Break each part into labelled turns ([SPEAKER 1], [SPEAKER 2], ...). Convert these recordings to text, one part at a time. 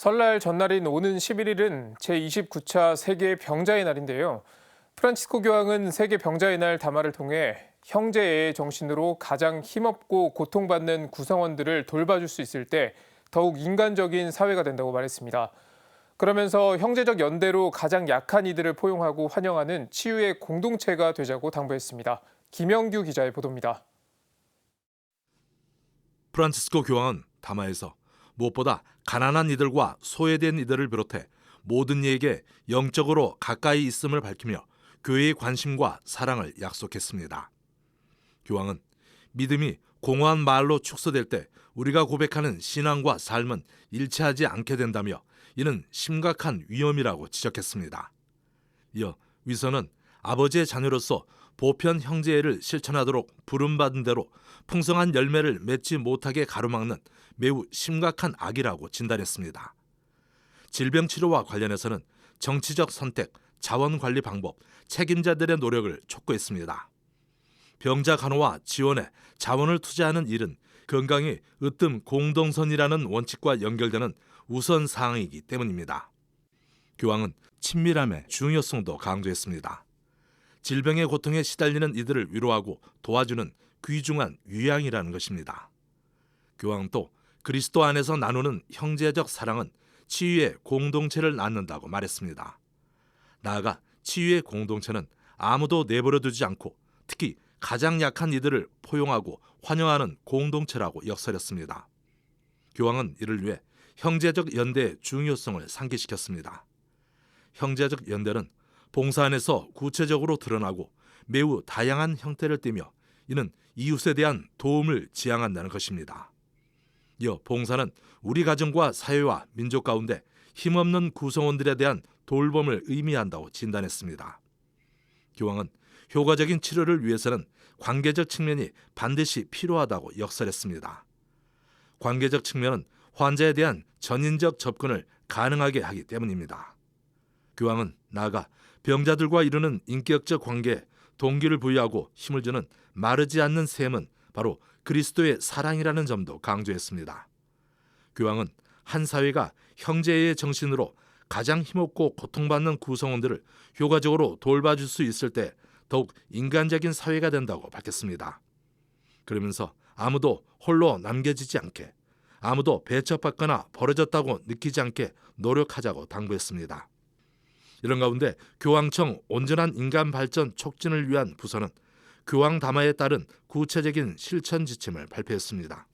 [SPEAKER 1] 설날 전날인 오는 11일은 제29차 세계 병자의 날인데요. 프란치스코 교황은 세계 병자의 날 담화를 통해 형제의 정신으로 가장 힘없고 고통받는 구성원들을 돌봐줄 수 있을 때 더욱 인간적인 사회가 된다고 말했습니다. 그러면서 형제적 연대로 가장 약한 이들을 포용하고 환영하는 치유의 공동체가 되자고 당부했습니다. 김영규 기자의 보도입니다.
[SPEAKER 2] 프란치스코 교황은 담화에서 무엇보다 가난한 이들과 소외된 이들을 비롯해 모든 이에게 영적으로 가까이 있음을 밝히며 교회의 관심과 사랑을 약속했습니다. 교황은 믿음이 공허한 말로 축소될 때 우리가 고백하는 신앙과 삶은 일치하지 않게 된다며 이는 심각한 위험이라고 지적했습니다. 이어 위선은 아버지의 자녀로서 보편 형제애를 실천하도록 부름받은 대로 풍성한 열매를 맺지 못하게 가로막는 매우 심각한 악이라고 진단했습니다. 질병 치료와 관련해서는 정치적 선택, 자원관리 방법, 책임자들의 노력을 촉구했습니다. 병자 간호와 지원에 자원을 투자하는 일은 건강이 으뜸 공동선이라는 원칙과 연결되는 우선 사항이기 때문입니다. 교황은 친밀함의 중요성도 강조했습니다. 질병의 고통에 시달리는 이들을 위로하고 도와주는 귀중한 위양이라는 것입니다. 교황은 또 그리스도 안에서 나누는 형제적 사랑은 치유의 공동체를 낳는다고 말했습니다. 나아가 치유의 공동체는 아무도 내버려 두지 않고 특히 가장 약한 이들을 포용하고 환영하는 공동체라고 역설했습니다. 교황은 이를 위해 형제적 연대의 중요성을 상기시켰습니다. 형제적 연대는 봉사 안에서 구체적으로 드러나고 매우 다양한 형태를 띠며 이는 이웃에 대한 도움을 지향한다는 것입니다. 이어 봉사는 우리 가정과 사회와 민족 가운데 힘없는 구성원들에 대한 돌봄을 의미한다고 진단했습니다. 교황은 효과적인 치료를 위해서는 관계적 측면이 반드시 필요하다고 역설했습니다. 관계적 측면은 환자에 대한 전인적 접근을 가능하게 하기 때문입니다. 교황은 나아가 병자들과 이루는 인격적 관계에 동기를 부여하고 힘을 주는 마르지 않는 샘은 바로 그리스도의 사랑이라는 점도 강조했습니다. 교황은 한 사회가 형제의 정신으로 가장 힘없고 고통받는 구성원들을 효과적으로 돌봐줄 수 있을 때 더욱 인간적인 사회가 된다고 밝혔습니다. 그러면서 아무도 홀로 남겨지지 않게, 아무도 배척받거나 버려졌다고 느끼지 않게 노력하자고 당부했습니다. 이런 가운데 교황청 온전한 인간 발전 촉진을 위한 부서는 교황 담화에 따른 구체적인 실천 지침을 발표했습니다.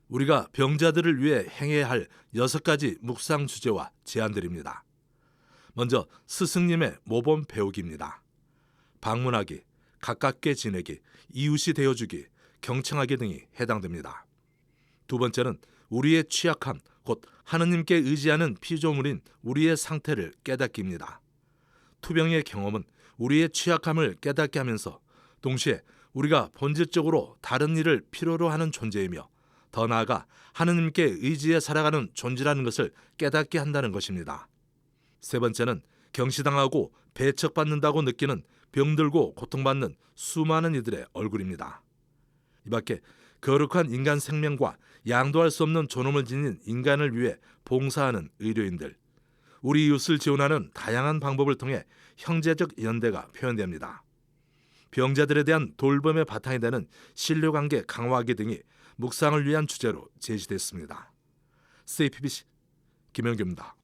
[SPEAKER 2] 우리가 병자들을 위해 행해야 할 6가지 묵상 주제와 제안들입니다. 먼저 스승님의 모범 배우기입니다. 방문하기, 가깝게 지내기, 이웃이 되어주기, 경청하기 등이 해당됩니다. 두 번째는 우리의 취약함, 곧 하느님께 의지하는 피조물인 우리의 상태를 깨닫기입니다. 투병의 경험은 우리의 취약함을 깨닫게 하면서 동시에 우리가 본질적으로 다른 일을 필요로 하는 존재이며 더 나아가 하느님께 의지해 살아가는 존재라는 것을 깨닫게 한다는 것입니다. 세 번째는 경시당하고 배척받는다고 느끼는 병들고 고통받는 수많은 이들의 얼굴입니다. 이 밖에 거룩한 인간 생명과 양도할 수 없는 존엄을 지닌 인간을 위해 봉사하는 의료인들, 우리 이웃을 지원하는 다양한 방법을 통해 형제적 연대가 표현됩니다. 병자들에 대한 돌봄의 바탕이 되는 신뢰관계 강화하기 등이 묵상을 위한 주제로 제시됐습니다. CPBC 김영규입니다.